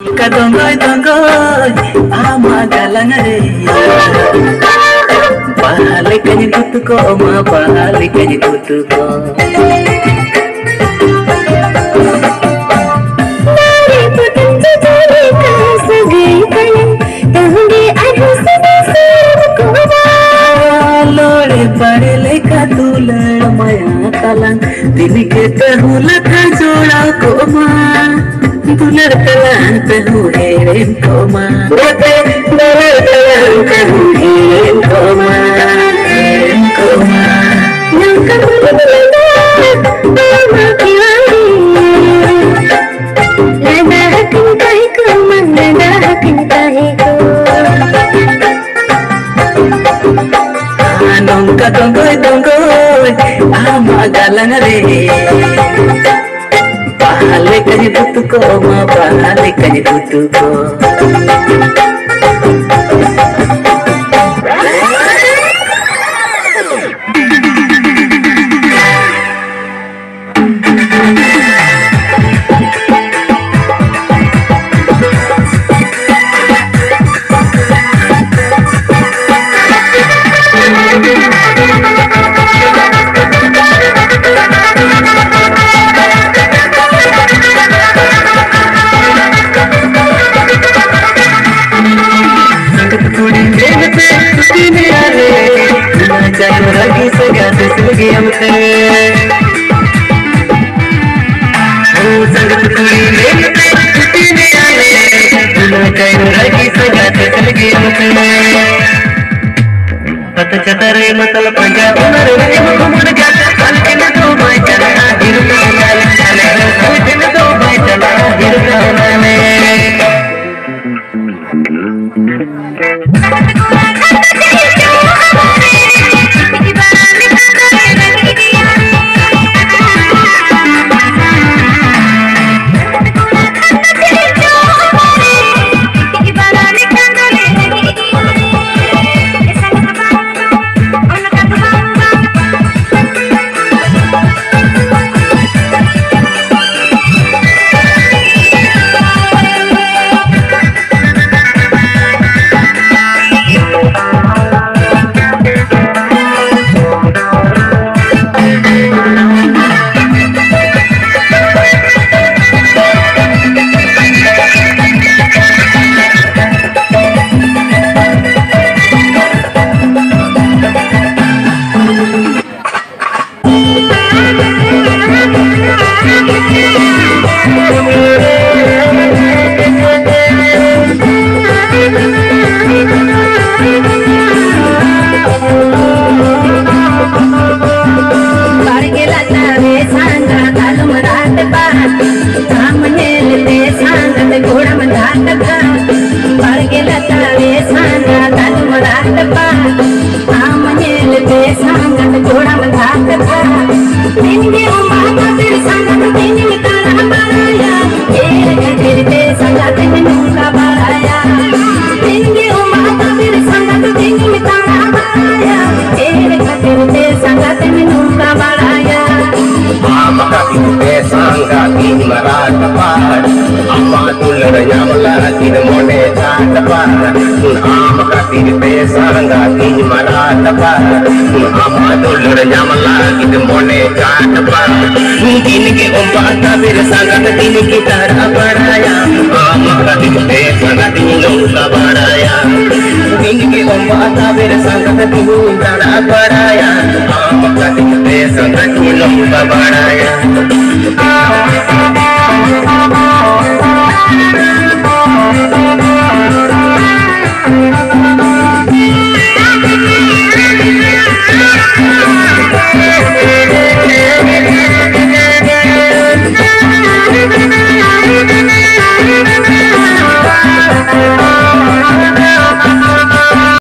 Kadongoy dongoy ama galang re balik aja kutuko oma balik aja kutuko Nari putang jari ka sagai kalang tahungi adu sedasar koma lore pare leka tular maya kalang dini ke tahula ka jola koma dular kalang tahu herim koma dular kalang tahu herim koma yang kamu lada mama kiwari lada hakin kahiku man lada hakin kahiku anong kadonggoy donggoy ama galang re balik aja kutuko oma balik aja kutuko lagi segar selagi amte oh sangat tuli ini ale kai lagi segar selagi amte pata chatare matal panja umar re mumun gata alkin do mai chala hiru chala chala alkin do mai chala hiru chala